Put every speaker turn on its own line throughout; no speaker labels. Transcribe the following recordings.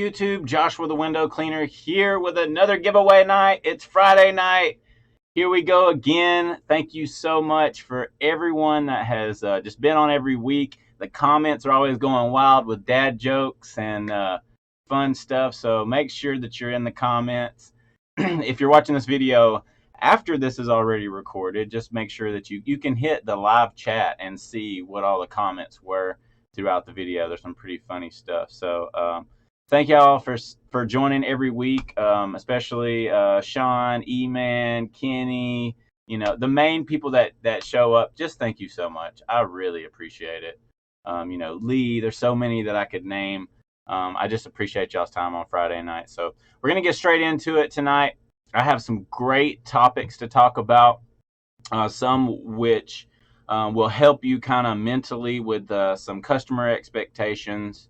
YouTube? Joshua the Window Cleaner here with another giveaway night. It's Friday night. Here we go again. Thank you so much for everyone that has just been on every week. The comments are always going wild with dad jokes and fun stuff. So make sure that you're in the comments. If you're watching this video after this is already recorded, just make sure that you can hit the live chat and see what all the comments were throughout the video. There's some pretty funny stuff. So thank y'all for joining every week, especially Sean, E-Man, Kenny, the main people that show up. Just thank you so much. I really appreciate it. Lee, there's so many that I could name. I just appreciate y'all's time on Friday night. So we're going to get straight into it tonight. I have some great topics to talk about, some which will help you kind of mentally with some customer expectations.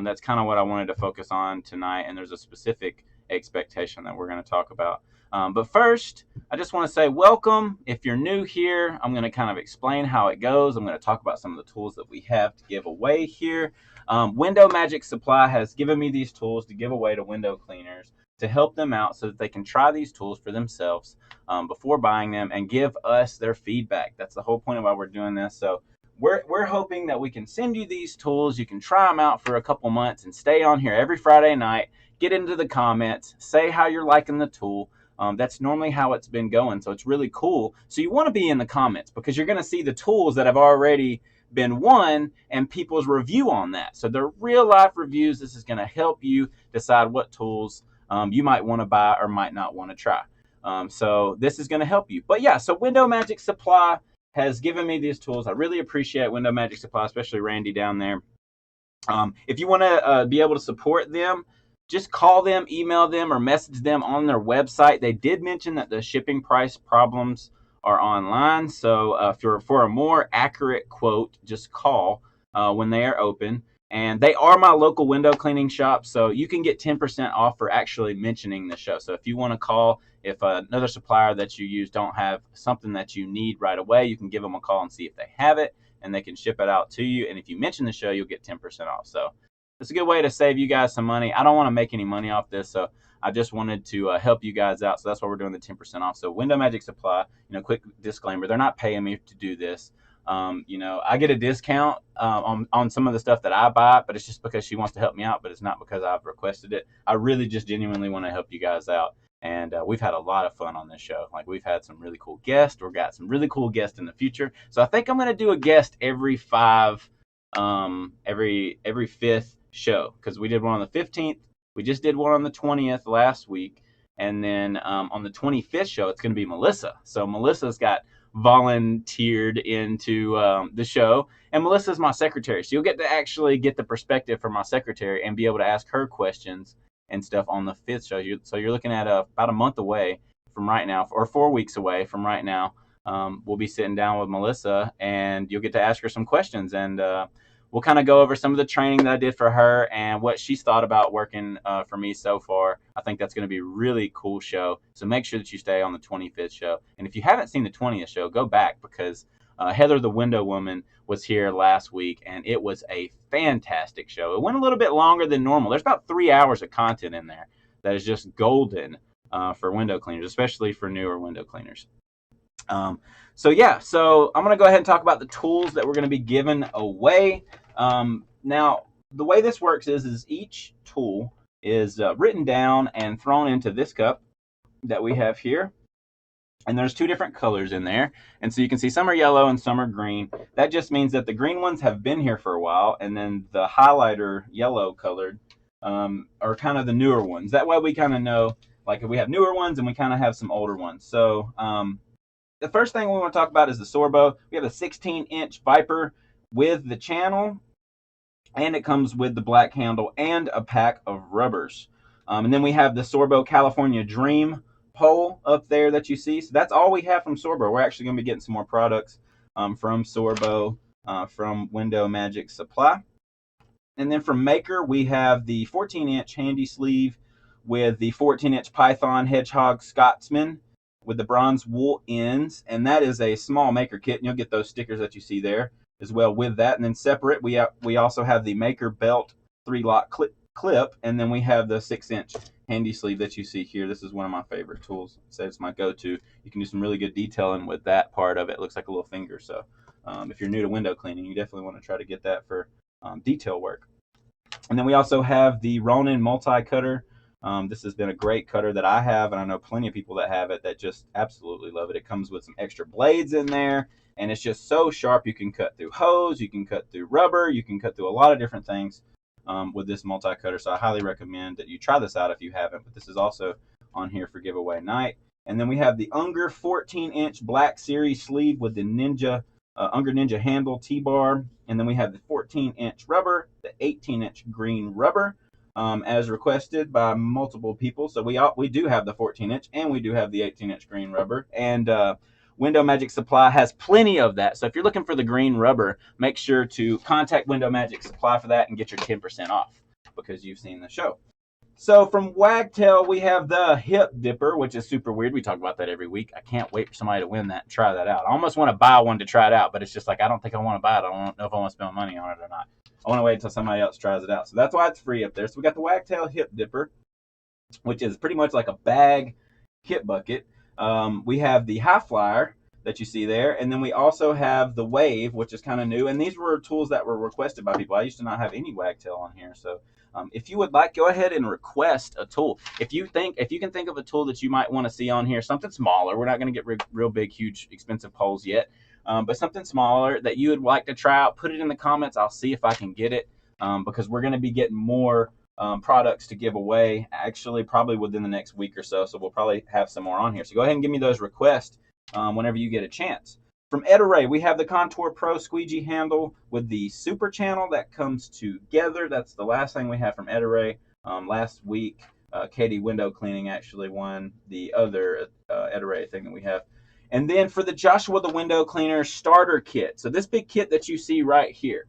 That's kind of what I wanted to focus on tonight, and there's a specific expectation that we're going to talk about. But first, I just want to say welcome. If you're new here, I'm going to kind of explain how it goes. I'm going to talk about some of the tools that we have to give away here. Window Magic Supply has given me these tools to give away to window cleaners to help them out so that they can try these tools for themselves before buying them and give us their feedback. That's the whole point of why we're doing this. So we're hoping that we can send you these tools. You can try them out for a couple months and stay on here every Friday night. Get into the comments. Say how you're liking the tool. That's normally how it's been going, so it's really cool. So you want to be in the comments because you're going to see the tools that have already been won and people's review on that. So they're real life reviews. This is going to help you decide what tools you might want to buy or might not want to try. So this is going to help you. But yeah, so Window Magic Supply has given me these tools. I really appreciate Window Magic Supply, especially Randy down there. If you want to be able to support them, just call them, email them, or message them on their website. They did mention that the shipping price problems are online. So for a more accurate quote, just call when they are open. And they are my local window cleaning shop, so you can get 10% off for actually mentioning the show. So if you want to call, if another supplier that you use don't have something that you need right away, you can give them a call and see if they have it, and they can ship it out to you. And if you mention the show, you'll get 10% off. So it's a good way to save you guys some money. I don't want to make any money off this, so I just wanted to help you guys out. So that's why we're doing the 10% off. So Window Magic Supply, quick disclaimer, they're not paying me to do this. I get a discount on some of the stuff that I buy, but it's just because she wants to help me out, but it's not because I've requested it. I really just genuinely want to help you guys out. And we've had a lot of fun on this show. Like, we've had some really cool guests. We've got some really cool guests in the future. So I think I'm going to do a guest every fifth show, because we did one on the 15th. We just did one on the 20th last week. And then on the 25th show, it's going to be Melissa. So Melissa's got volunteered into the show, and Melissa's my secretary, so you'll get to actually get the perspective from my secretary and be able to ask her questions and stuff on the 5th show. So you're looking at about a month away from right now, or 4 weeks away from right now. We'll be sitting down with Melissa, and you'll get to ask her some questions, and we'll kind of go over some of the training that I did for her and what she's thought about working for me so far. I think that's going to be a really cool show. So make sure that you stay on the 25th show. And if you haven't seen the 20th show, go back, because Heather the Window Woman was here last week, and it was a fantastic show. It went a little bit longer than normal. There's about 3 hours of content in there that is just golden for window cleaners, especially for newer window cleaners. So I'm going to go ahead and talk about the tools that we're going to be giving away. Now, the way this works is each tool is written down and thrown into this cup that we have here. And there's 2 different colors in there. And so you can see some are yellow and some are green. That just means that the green ones have been here for a while, and then the highlighter yellow colored are kind of the newer ones. That way we kind of know, like, if we have newer ones and we kind of have some older ones. So the first thing we want to talk about is the Sorbo. We have a 16-inch Viper with the channel, and it comes with the black handle and a pack of rubbers. And then we have the Sorbo California Dream pole up there that you see. So that's all we have from Sorbo. We're actually going to be getting some more products from Sorbo, from Window Magic Supply. And then from Maker, we have the 14-inch handy sleeve with the 14-inch Python Hedgehog Scotsman with the bronze wool ends. And that is a small Maker kit, and you'll get those stickers that you see there as well with that. And then separate, we also have the Maker Belt 3-lock clip, and then we have the 6-inch handy sleeve that you see here. This is one of my favorite tools. So it's my go-to. You can do some really good detailing with that part of it. It looks like a little finger. So if you're new to window cleaning, you definitely want to try to get that for detail work. And then we also have the Ronin multi-cutter. This has been a great cutter that I have, and I know plenty of people that have it that just absolutely love it. It comes with some extra blades in there, and it's just so sharp. You can cut through hose, you can cut through rubber, you can cut through a lot of different things with this multi-cutter. So I highly recommend that you try this out if you haven't, but this is also on here for giveaway night. And then we have the Unger 14-inch Black Series sleeve with the Unger Ninja handle T-bar, and then we have the 14-inch rubber, the 18-inch green rubber, as requested by multiple people. So we do have the 14-inch and we do have the 18-inch green rubber, and Window Magic Supply has plenty of that. So if you're looking for the green rubber, make sure to contact Window Magic Supply for that and get your 10% off because you've seen the show. So from Wagtail, we have the Hip Dipper, which is super weird. We talk about that every week. I can't wait for somebody to win that and try that out. I almost want to buy one to try it out, but it's just like I don't think I want to buy it. I don't know if I want to spend money on it or not. I want to wait until somebody else tries it out. So that's why it's free up there. So we got the Wagtail Hip Dipper, which is pretty much like a bag hip bucket. We have the High Flyer that you see there, and then we also have the Wave, which is kind of new. And these were tools that were requested by people. I used to not have any Wagtail on here, so if you would like, go ahead and request a tool. If you can think of a tool that you might want to see on here, something smaller. We're not going to get real big, huge, expensive poles yet. But something smaller that you would like to try out, put it in the comments. I'll see if I can get it because we're going to be getting more products to give away, actually probably within the next week or so. So we'll probably have some more on here. So go ahead and give me those requests whenever you get a chance. From Ed-A-Ray, we have the Contour Pro squeegee handle with the super channel that comes together. That's the last thing we have from Ed-A-Ray. Last week, Katie Window Cleaning actually won the other Ed-A-Ray thing that we have. And then for the Joshua the Window Cleaner starter kit. So this big kit that you see right here.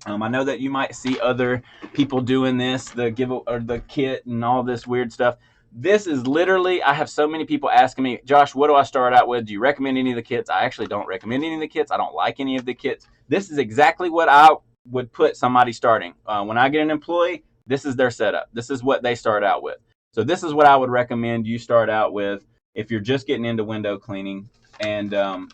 I know that you might see other people doing this, the kit and all this weird stuff. This is literally, I have so many people asking me, Josh, what do I start out with? Do you recommend any of the kits? I actually don't recommend any of the kits. I don't like any of the kits. This is exactly what I would put somebody starting. When I get an employee, this is their setup. This is what they start out with. So this is what I would recommend you start out with if you're just getting into window cleaning. And I'd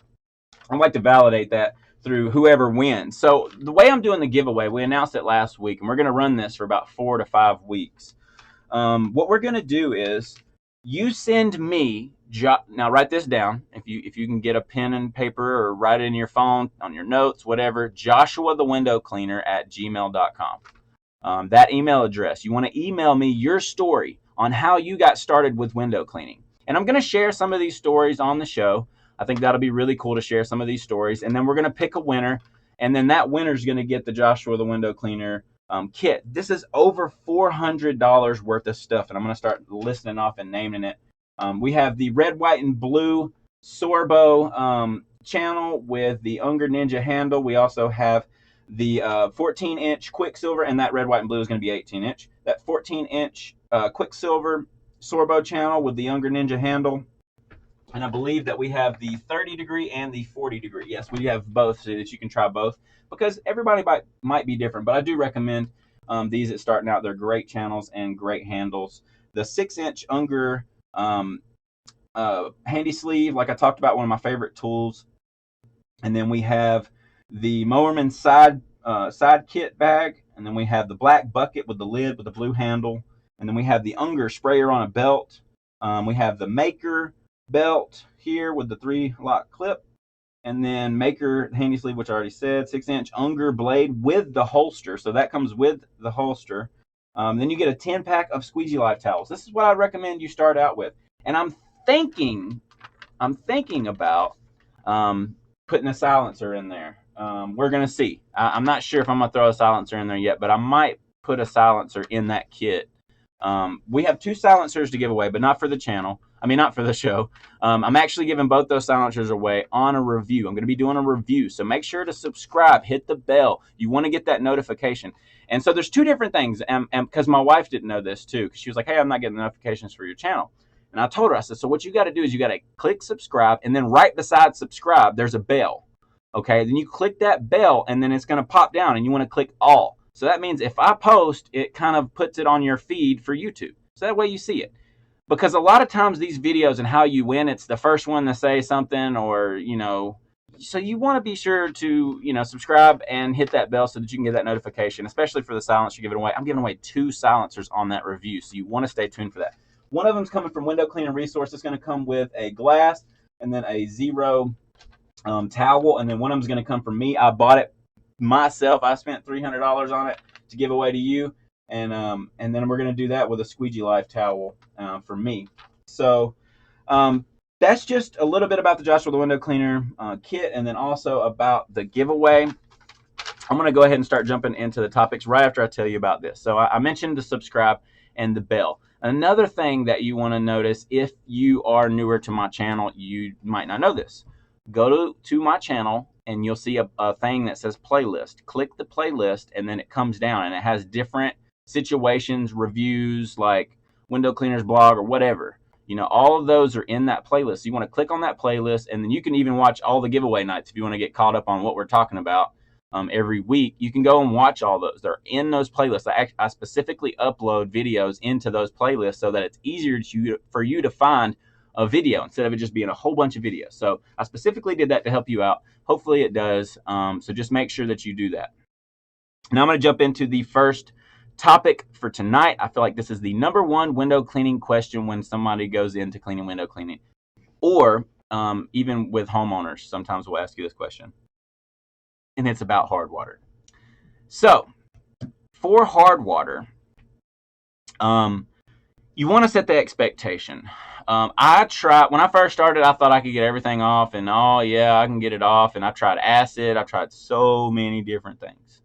like to validate that through whoever wins. So the way I'm doing the giveaway, we announced it last week, and we're going to run this for about 4 to 5 weeks. What we're going to do is you send me, now write this down, if you can get a pen and paper or write it in your phone, on your notes, whatever, joshuathewindowcleaner@gmail.com. That email address, you want to email me your story on how you got started with window cleaning. And I'm going to share some of these stories on the show. I think that'll be really cool to share some of these stories. And then we're going to pick a winner. And then that winner is going to get the Joshua the Window Cleaner kit. This is over $400 worth of stuff. And I'm going to start listing off and naming it. We have the red, white, and blue Sorbo channel with the Unger Ninja handle. We also have the 14-inch Quicksilver, and that red, white, and blue is going to be 18-inch. That 14-inch Quicksilver Sorbo channel with the Unger Ninja handle. And I believe that we have the 30-degree and the 40-degree. Yes, we have both so that you can try both because everybody might be different. But I do recommend these at starting out. They're great channels and great handles. The 6-inch Unger handy sleeve, like I talked about, one of my favorite tools. And then we have the Mowerman side kit bag. And then we have the black bucket with the lid with the blue handle. And then we have the Unger sprayer on a belt. We have the Maker belt here with the 3-lock clip, and then Maker handy sleeve, which I already said, 6-inch Unger blade with the holster, so that comes with the holster. Then you get a 10-pack of Squeegee Life towels. This is what I recommend you start out with. And I'm thinking about putting a silencer in there. We're gonna see. I'm not sure if I'm gonna throw a silencer in there yet, but I might put a silencer in that kit. We have 2 silencers to give away, but not for the channel. I mean, not for the show. I'm actually giving both those silencers away on a review. I'm going to be doing a review, so make sure to subscribe, hit the bell. You want to get that notification. And so there's 2 different things, and because my wife didn't know this too, because she was like, hey, I'm not getting the notifications for your channel. And I told her, I said, so what you got to do is you got to click subscribe, and then right beside subscribe, there's a bell. Okay, then you click that bell, and then it's going to pop down, and you want to click all. So that means if I post, it kind of puts it on your feed for YouTube. So that way you see it. Because a lot of times these videos and how you win, it's the first one to say something, or, so you want to be sure to, subscribe and hit that bell so that you can get that notification, especially for the silence you're giving away. I'm giving away 2 silencers on that review, so you want to stay tuned for that. One of them is coming from Window Cleaning Resource. It's going to come with a glass and then a Zero towel, and then one of them is going to come from me. I bought it myself. I spent $300 on it to give away to you, and then we're going to do that with a Squeegee Life towel for me. So that's just a little bit about the Joshua the Window Cleaner kit, and then also about the giveaway. I'm going to go ahead and start jumping into the topics right after I tell you about this. So I mentioned the subscribe and the bell. Another thing that you want to notice, if you are newer to my channel, you might not know this. Go to my channel and you'll see a thing that says playlist. Click the playlist, and then it comes down and it has different situations, reviews, like window cleaners blog or whatever. All of those are in that playlist. So you want to click on that playlist, and then you can even watch all the giveaway nights if you want to get caught up on what we're talking about every week. You can go and watch all those. They're in those playlists. I specifically upload videos into those playlists so that it's easier for you to find a video instead of it just being a whole bunch of videos. So I specifically did that to help you out. Hopefully it does. So just make sure that you do that. Now I'm going to jump into the first topic for tonight. I feel like this is the number one window cleaning question when somebody goes into cleaning window cleaning, or even with homeowners. Sometimes we'll ask you this question, and it's about hard water. So for hard water, you want to set the expectation. When I first started, I thought I could get everything off, and oh yeah, I can get it off. And I've tried acid. I've tried so many different things.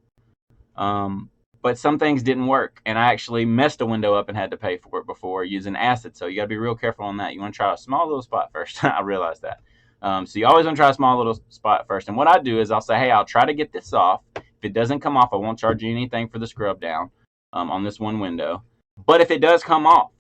But some things didn't work, and I actually messed a window up and had to pay for it before using acid. So you got to be real careful on that. You want to try a small little spot first. I realized that. So you always want to try a small little spot first. And what I do is I'll say, hey, I'll try to get this off. If it doesn't come off, I won't charge you anything for the scrub down on this one window. But if it does come off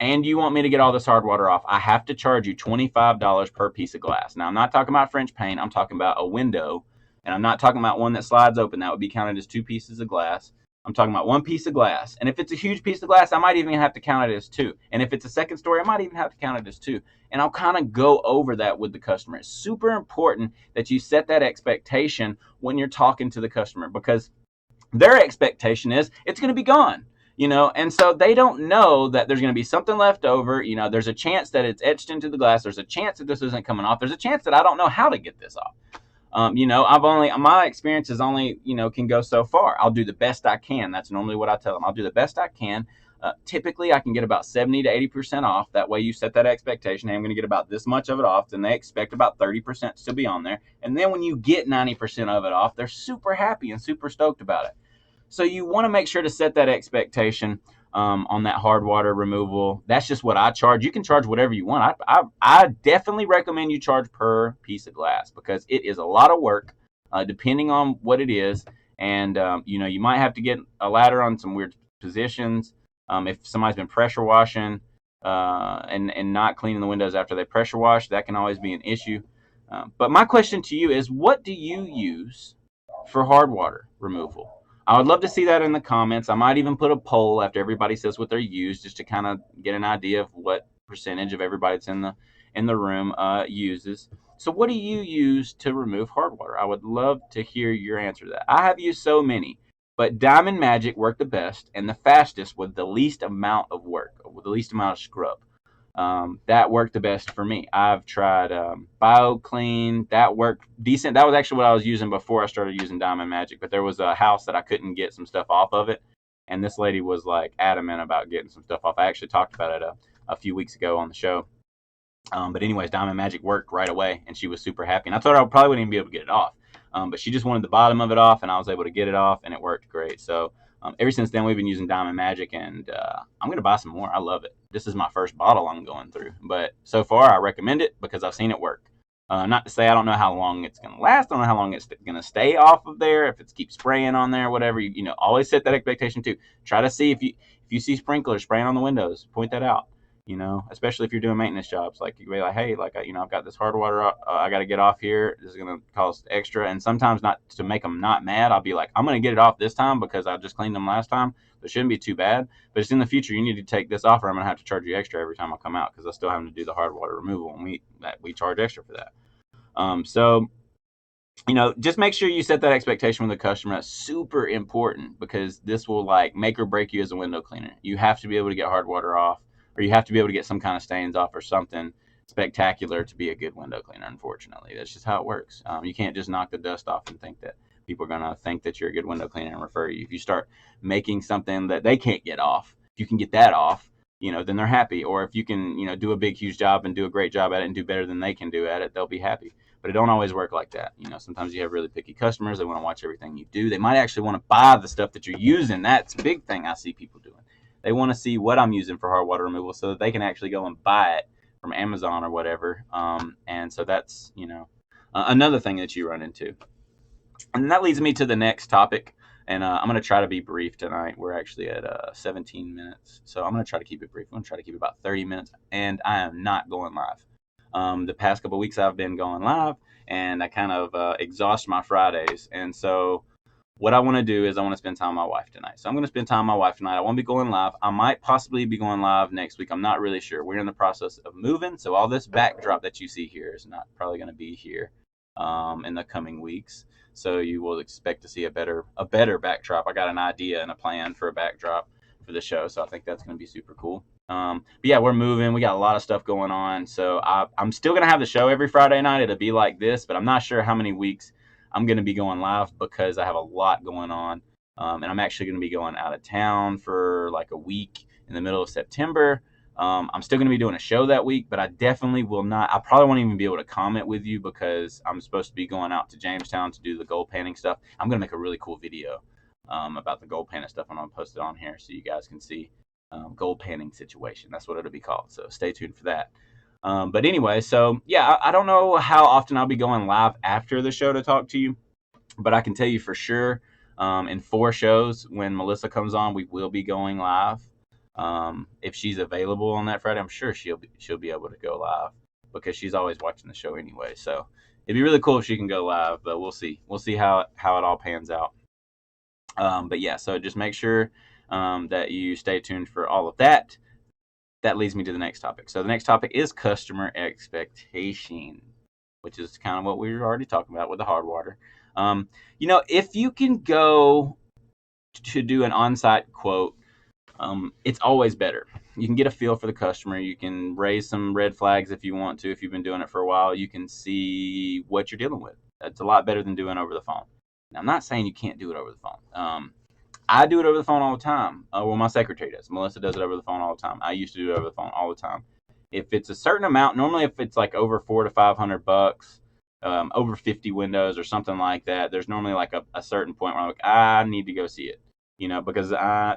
and you want me to get all this hard water off, I have to charge you $25 per piece of glass. Now, I'm not talking about French paint. I'm talking about a window, and I'm not talking about one that slides open. That would be counted as 2 pieces of glass. I'm talking about 1 piece of glass. And if it's a huge piece of glass, I might even have to count it as 2. And if it's a second story, I might even have to count it as 2. And I'll kind of go over that with the customer. It's super important that you set that expectation when you're talking to the customer, because their expectation is it's going to be gone. And so they don't know that there's going to be something left over. There's a chance that it's etched into the glass. There's a chance that this isn't coming off. There's a chance that I don't know how to get this off. My experience is only, can go so far. I'll do the best I can. That's normally what I tell them. I'll do the best I can. Typically I can get about 70 to 80% off. That way you set that expectation. Hey, I'm going to get about this much of it off. Then they expect about 30% to be on there. And then when you get 90% of it off, they're super happy and super stoked about it. So you want to make sure to set that expectation on that hard water removal. That's just what I charge. You can charge whatever you want. I definitely recommend you charge per piece of glass, because it is a lot of work depending on what it is. And, you might have to get a ladder on some weird positions. If somebody's been pressure washing and not cleaning the windows after they pressure wash, that can always be an issue. But my question to you is, what do you use for hard water removal? I would love to see that in the comments. I might even put a poll after everybody says what they're used, just to kind of get an idea of what percentage of everybody that's in the room uses. So what do you use to remove hard water? I would love to hear your answer to that. I have used so many, but Diamond Magic worked the best and the fastest with the least amount of work, with the least amount of scrub. That worked the best for me. I've tried BioClean. That worked decent. That was actually what I was using before I started using Diamond Magic, but there was a house that I couldn't get some stuff off of it, and this lady was like adamant about getting some stuff off. I actually talked about it a few weeks ago on the show. But anyways, Diamond Magic worked right away, and she was super happy. And I told her I probably wouldn't even be able to get it off, but she just wanted the bottom of it off, and I was able to get it off, and it worked great. So ever since then, we've been using Diamond Magic, and I'm going to buy some more. I love it. This is my first bottle I'm going through, but so far I recommend it because I've seen it work. Not to say I don't know how long it's going to last. I don't know how long it's going to stay off of there, if it keeps spraying on there, whatever. Always set that expectation too. Try to see if you see sprinklers spraying on the windows, point that out. especially if you're doing maintenance jobs. Like you can be like, hey, like, I've got this hard water, I got to get off here. This is going to cost extra. And sometimes, not to make them not mad, I'll be like, I'm going to get it off this time because I just cleaned them last time. So it shouldn't be too bad. But it's in the future, you need to take this off, or I'm going to have to charge you extra every time I come out because I still having to do the hard water removal, and we charge extra for that. So just make sure you set that expectation with the customer. That's super important because this will like make or break you as a window cleaner. You have to be able to get hard water off, or you have to be able to get some kind of stains off or something spectacular to be a good window cleaner. Unfortunately, that's just how it works. You can't just knock the dust off and think that people are going to think that you're a good window cleaner and refer you. If you start making something that they can't get off, if you can get that off, then they're happy. Or if you can, do a big, huge job and do a great job at it and do better than they can do at it, they'll be happy. But it don't always work like that. Sometimes you have really picky customers. They want to watch everything you do. They might actually want to buy the stuff that you're using. That's a big thing I see people doing. They want to see what I'm using for hard water removal so that they can actually go and buy it from Amazon or whatever. And so that's, another thing that you run into. And that leads me to the next topic. And I'm going to try to be brief tonight. We're actually at 17 minutes. So I'm going to try to keep it brief. I'm going to try to keep it about 30 minutes. And I am not going live. The past couple of weeks I've been going live, and I kind of exhaust my Fridays. And so what I want to do is I want to spend time with my wife tonight. So I'm going to spend time with my wife tonight. I won't be going live. I might possibly be going live next week. I'm not really sure. We're in the process of moving. So all this backdrop that you see here is not probably going to be here in the coming weeks. So you will expect to see a better backdrop. I got an idea and a plan for a backdrop for the show. So I think that's going to be super cool. But yeah, we're moving. We got a lot of stuff going on. So I'm still going to have the show every Friday night. It'll be like this, but I'm not sure how many weeks I'm going to be going live because I have a lot going on. And I'm actually going to be going out of town for like a week in the middle of September. I'm still going to be doing a show that week, but I definitely will not. I probably won't even be able to comment with you because I'm supposed to be going out to Jamestown to do the gold painting stuff. I'm going to make a really cool video about the gold painting stuff. I'm going to post it on here so you guys can see. Gold panning situation. That's what it'll be called. So stay tuned for that. But anyway, so yeah, I don't know how often I'll be going live after the show to talk to you, but I can tell you for sure in 4 shows when Melissa comes on, we will be going live. If she's available on that Friday, I'm sure she'll be able to go live because she's always watching the show anyway. So it'd be really cool if she can go live, but we'll see. We'll see how it all pans out. But yeah, so just make sure that you stay tuned for all of that. That leads me to the next topic. So the next topic is customer expectation, which is kind of what we were already talking about with the hard water. If you can go to do an on-site quote, it's always better. You can get a feel for the customer. You can raise some red flags if you want to. If you've been doing it for a while, you can see what you're dealing with. That's a lot better than doing over the phone. Now, I'm not saying you can't do it over the phone. I do it over the phone all the time. Well, my secretary does. Melissa does it over the phone all the time. I used to do it over the phone all the time. If it's a certain amount, normally if it's like over $400 to $500, over 50 windows or something like that, there's normally like a certain point where I'm like, I need to go see it, because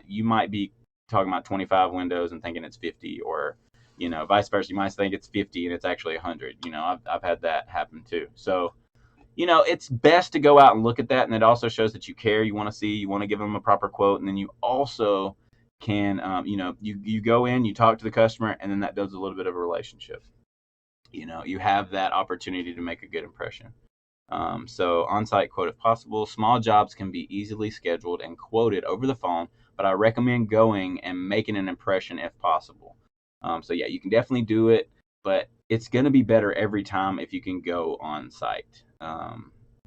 you might be talking about 25 windows and thinking it's 50, or vice versa. You might think it's 50 and it's actually 100. I've had that happen too. So it's best to go out and look at that, and it also shows that you care. You want to give them a proper quote, and then you also can, you go in, you talk to the customer, and then that builds a little bit of a relationship. You have that opportunity to make a good impression. So on-site quote if possible. Small jobs can be easily scheduled and quoted over the phone, but I recommend going and making an impression if possible. So yeah, you can definitely do it, but it's going to be better every time if you can go on site.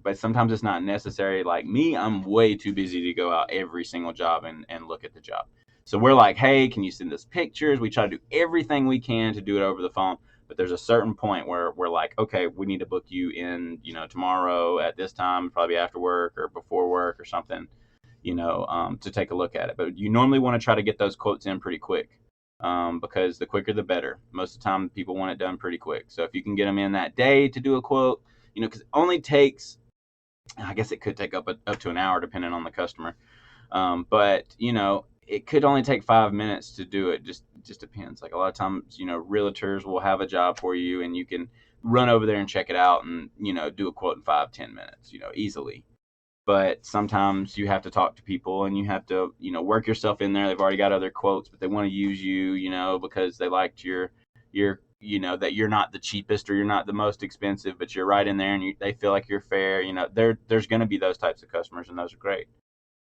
But sometimes it's not necessary. Like me, I'm way too busy to go out every single job and look at the job. So we're like, hey, can you send us pictures? We try to do everything we can to do it over the phone. But there's a certain point where we're like, okay, we need to book you in, tomorrow at this time, probably after work or before work or something, to take a look at it. But you normally want to try to get those quotes in pretty quick. Because the quicker the better. Most of the time people want it done pretty quick. So if you can get them in that day to do a quote, because it only takes, I guess it could take up to an hour depending on the customer. But it could only take 5 minutes to do it. Just depends. Like a lot of times, realtors will have a job for you and you can run over there and check it out and, do a quote in 5-10 minutes, easily. but sometimes you have to talk to people and you have to, work yourself in there. They've already got other quotes, but they want to use you, because they liked your, that you're not the cheapest or you're not the most expensive, but you're right in there and they feel like you're fair. There's going to be those types of customers, and those are great.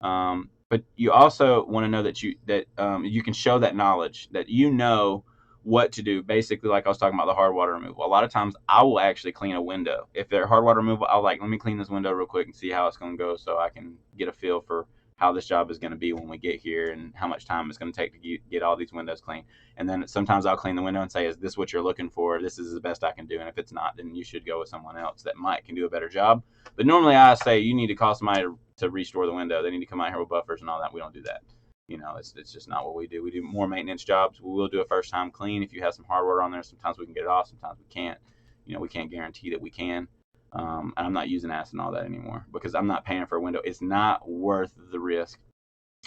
But you also want to know that you can show that knowledge, that what to do. Basically, like I was talking about the hard water removal. A lot of times I will actually clean a window. If they're hard water removal, I'll let me clean this window real quick and see how it's going to go, so I can get a feel for how this job is going to be when we get here and how much time it's going to take to get all these windows clean. And then sometimes I'll clean the window and say, is this what you're looking for? This is the best I can do. And if it's not, then you should go with someone else that can do a better job. But normally I say you need to call somebody to restore the window. They need to come out here with buffers and all that. We don't do that. It's just not what we do. We do more maintenance jobs. We will do a first time clean. If you have some hardware on there, sometimes we can get it off, sometimes we can't. We can't guarantee that we can. And I'm not using acid and all that anymore because I'm not paying for a window. It's not worth the risk.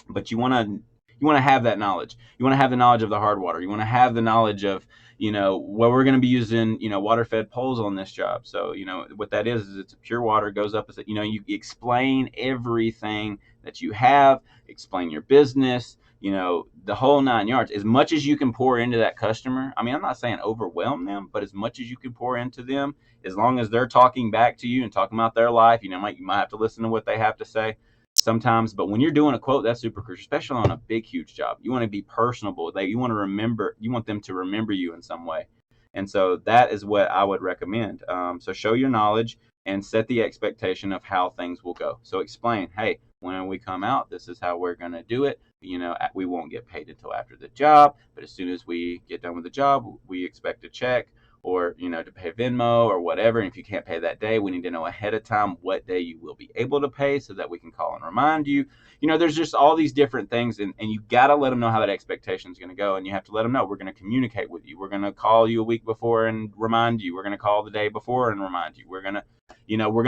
But you want to have that knowledge. You want to have the knowledge of the hard water. You want to have the knowledge of, well, we're going to be using, water fed poles on this job. So, what that is it's a pure water, goes up as, you explain everything that you have, explain your business, the whole 9 yards, as much as you can pour into that customer. I mean, I'm not saying overwhelm them, but as much as you can pour into them, as long as they're talking back to you and talking about their life, you might have to listen to what they have to say sometimes. But when you're doing a quote, that's super crucial, especially on a big, huge job. You want to be personable. You want them to remember you in some way. And so that is what I would recommend. So show your knowledge and set the expectation of how things will go. So explain, hey, when we come out, this is how we're going to do it. We won't get paid until after the job, but as soon as we get done with the job, we expect a check or, to pay Venmo or whatever. And if you can't pay that day, we need to know ahead of time what day you will be able to pay so that we can call and remind you. There's just all these different things, and you got to let them know how that expectation is going to go. And you have to let them know, we're going to communicate with you. We're going to call you a week before and remind you. We're going to call the day before and remind you. We're going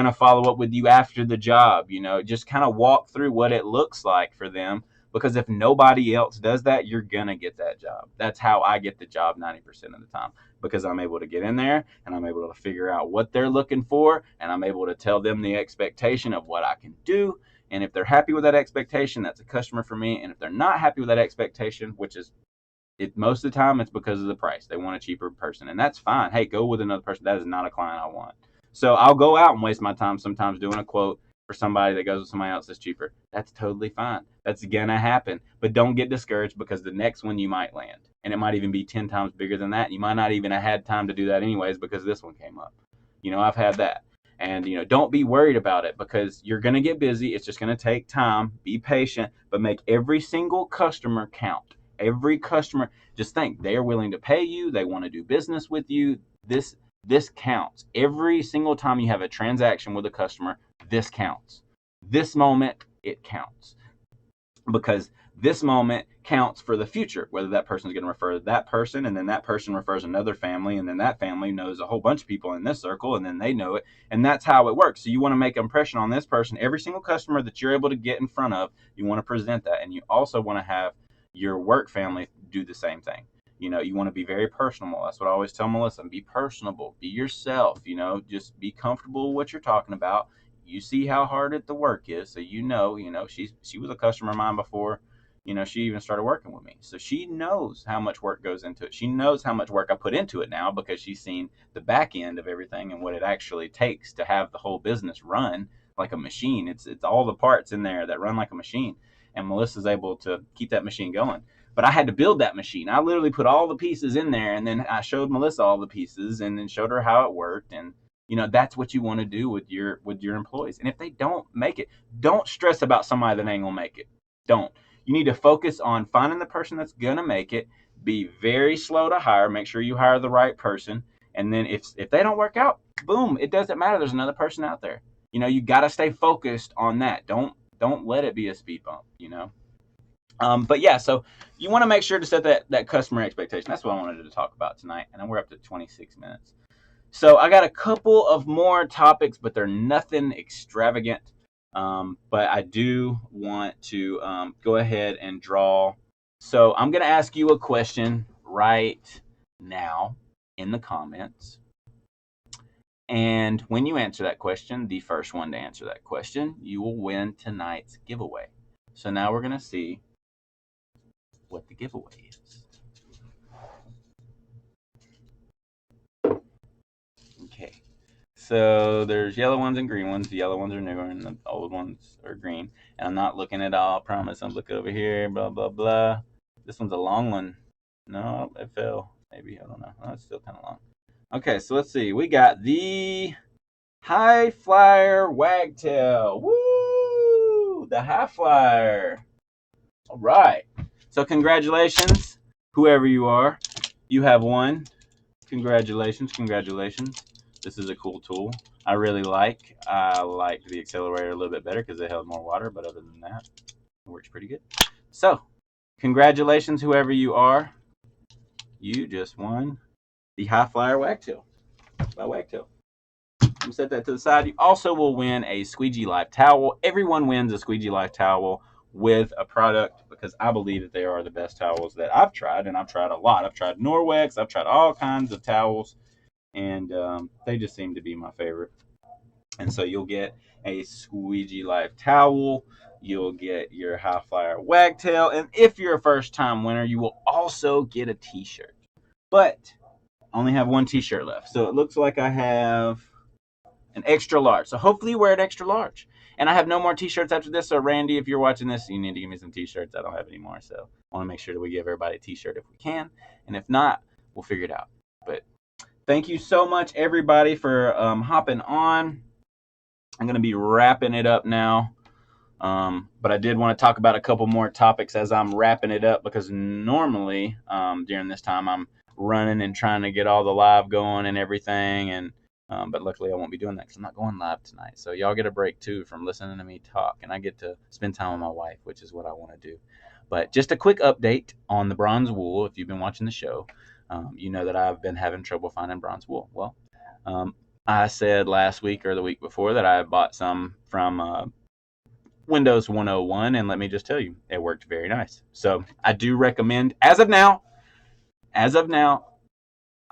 to follow up with you after the job, just kind of walk through what it looks like for them. Because if nobody else does that, you're going to get that job. That's how I get the job 90% of the time, because I'm able to get in there and I'm able to figure out what they're looking for, and I'm able to tell them the expectation of what I can do. And if they're happy with that expectation, that's a customer for me. And if they're not happy with that expectation, which is most of the time, it's because of the price. They want a cheaper person, and that's fine. Hey, go with another person. That is not a client I want. So I'll go out and waste my time sometimes doing a quote for somebody that goes with somebody else that's cheaper. That's totally fine. That's gonna happen. But don't get discouraged, because the next one you might land, and it might even be 10 times bigger than that. You might not even have had time to do that anyways because this one came up. I've had that. And don't be worried about it, because you're gonna get busy. It's just gonna take time. Be patient, but make every single customer count. Every customer, just think, they're willing to pay you. They want to do business with you. This counts. Every single time you have a transaction with a customer, this counts. This moment, it counts. Because this moment counts for the future, whether that person is going to refer that person, and then that person refers another family, and then that family knows a whole bunch of people in this circle, and then they know it. And that's how it works. So you want to make an impression on this person. Every single customer that you're able to get in front of, you want to present that. And you also want to have your work family do the same thing. You want to be very personable. That's what I always tell Melissa. Be personable. Be yourself. Just be comfortable with what you're talking about. You see how hard the work is, so she was a customer of mine before, she even started working with me. So she knows how much work goes into it. She knows how much work I put into it now, because she's seen the back end of everything and what it actually takes to have the whole business run like a machine. It's all the parts in there that run like a machine, and Melissa's able to keep that machine going. But I had to build that machine. I literally put all the pieces in there, and then I showed Melissa all the pieces, and then showed her how it worked. And that's what you want to do with your employees. And if they don't make it, don't stress about somebody that ain't gonna make it. Don't. You need to focus on finding the person that's gonna make it. Be very slow to hire. Make sure you hire the right person. And then if they don't work out, boom, it doesn't matter. There's another person out there. You got to stay focused on that. Don't let it be a speed bump. But yeah, so you want to make sure to set that customer expectation. That's what I wanted to talk about tonight. And then we're up to 26 minutes. So I got a couple of more topics, but they're nothing extravagant. But I do want to go ahead and draw. So I'm going to ask you a question right now in the comments. And when you answer that question, the first one to answer that question, you will win tonight's giveaway. So now we're going to see what the giveaway is. Okay. So there's yellow ones and green ones. The yellow ones are newer and the old ones are green. And I'm not looking at all. I promise. I'm looking over here. Blah, blah, blah. This one's a long one. No, it fell. Maybe. I don't know. Oh, it's still kind of long. Okay, so let's see. We got the High Flyer Wagtail. Woo! The High Flyer. All right. So congratulations, whoever you are. You have won. Congratulations. This is a cool tool. I like the accelerator a little bit better because it held more water, but other than that, it works pretty good. So, congratulations, whoever you are. You just won the High Flyer Wagtail by Wagtail. I'm going to set that to the side. You also will win a Squeegee Life towel. Everyone wins a Squeegee Life towel with a product because I believe that they are the best towels that I've tried, and I've tried a lot. I've tried Norwex. I've tried all kinds of towels, and they just seem to be my favorite. And so you'll get a Squeegee Life towel. You'll get your High Flyer Wagtail. And if you're a first-time winner, you will also get a t-shirt. But I only have one t-shirt left. So it looks like I have an extra large. So hopefully you wear an extra large. And I have no more t-shirts after this. So Randy, if you're watching this, you need to give me some t-shirts. I don't have any more. So I want to make sure that we give everybody a t-shirt if we can. And if not, we'll figure it out. But thank you so much, everybody, for hopping on. I'm going to be wrapping it up now. But I did want to talk about a couple more topics as I'm wrapping it up because normally during this time I'm running and trying to get all the live going and everything. And but luckily I won't be doing that because I'm not going live tonight. So y'all get a break too from listening to me talk. And I get to spend time with my wife, which is what I want to do. But just a quick update on the bronze wool. If you've been watching the show, you know that I've been having trouble finding bronze wool. Well, I said last week or the week before that I bought some from Windows 101, and let me just tell you, it worked very nice. So I do recommend, as of now,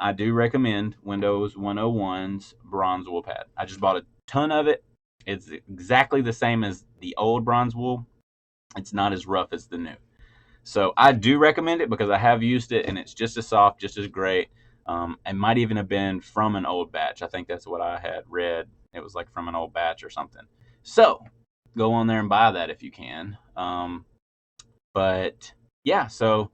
I do recommend Windows 101's bronze wool pad. I just bought a ton of it. It's exactly the same as the old bronze wool. It's not as rough as the new. So I do recommend it because I have used it, and it's just as soft, just as great. It might even have been from an old batch. I think that's what I had read. It was like from an old batch or something. So go on there and buy that if you can. But yeah, so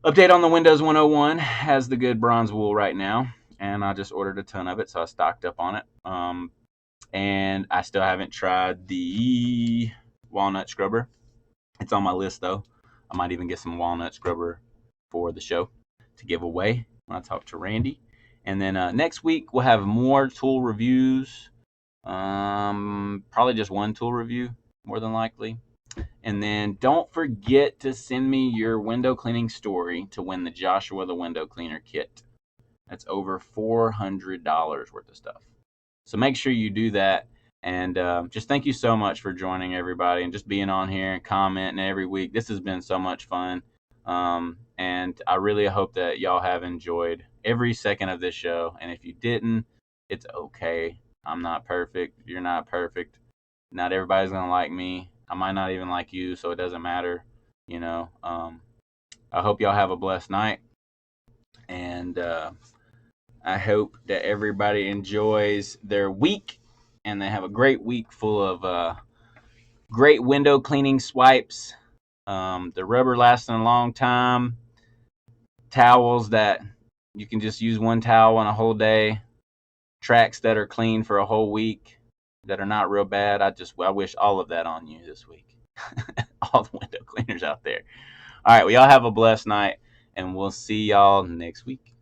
update on the Windows 101 has the good bronze wool right now, and I just ordered a ton of it, so I stocked up on it. And I still haven't tried the walnut scrubber. It's on my list though. I might even get some walnut scrubber for the show to give away when I talk to Randy. And then next week we'll have more tool reviews. Probably just one tool review, more than likely. And then don't forget to send me your window cleaning story to win the Joshua the Window Cleaner kit. That's over $400 worth of stuff. So make sure you do that. And just thank you so much for joining, everybody, and just being on here and commenting every week. This has been so much fun. And I really hope that y'all have enjoyed every second of this show. And if you didn't, it's okay. I'm not perfect. You're not perfect. Not everybody's going to like me. I might not even like you, so it doesn't matter. You know, I hope y'all have a blessed night. And I hope that everybody enjoys their week and they have a great week full of great window cleaning swipes. The rubber lasting a long time. Towels that you can just use one towel on a whole day. Tracks that are clean for a whole week that are not real bad. I wish all of that on you this week. All the window cleaners out there. All right, well, y'all have a blessed night, and we'll see y'all next week.